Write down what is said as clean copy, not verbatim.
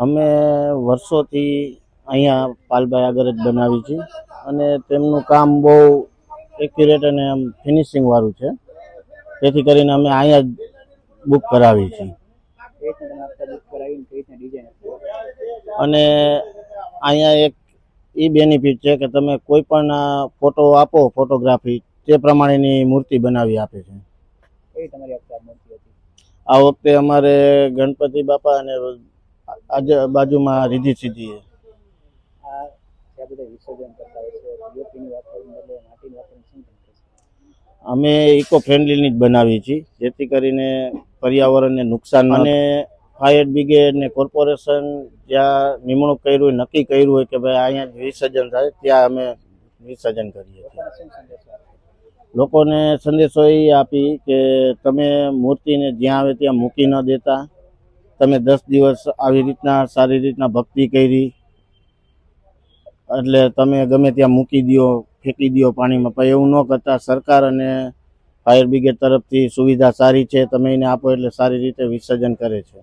અમે વર્ષોથી અહીંયા પાલભાઈ આગળ જ બનાવી છે અને તેમનું કામ બહુ એક્યુરેટ અને આમ ફિનિશિંગ વાળું છે, તેથી કરીને અમે અહીંયા જ બુક કરાવી છે. અને અહીંયા એક એ બેનિફિટ છે કે તમે કોઈ પણ ફોટો આપો, ફોટોગ્રાફી તે પ્રમાણેની મૂર્તિ બનાવી આપે છે. આ વખતે અમારે ગણપતિ બાપા અને બાજુમાં રીધિ સિદ્ધિ અમે ઇકો ફ્રેન્ડલીની જ બનાવી છીએ, જેથી કરીને પર્યાવરણને નુકસાન. અને ફાયર બ્રિગેડ ને કોર્પોરેશન જ્યાં નિમણૂક કર્યું હોય, નક્કી કર્યું હોય કે ભાઈ અહીંયા વિસર્જન થાય, ત્યાં અમે વિસર્જન કરીએ છીએ. લોકોને સંદેશો એ આપી કે તમે મૂર્તિને જ્યાં આવે ત્યાં મૂકી ન દેતા. તમે 10 દિવસ આવી રીતના સારી રીતના ભક્તિ કરી એટલે તમે ગમે ત્યાં મૂકી દો, ફેંકી દો પાણીમાં, પણ એવું ન કરતા. સરકાર અને ફાયર બ્રિગેડ તરફથી સુવિધા સારી છે, તમે એને આપો એટલે સારી રીતે વિસર્જન કરે છે.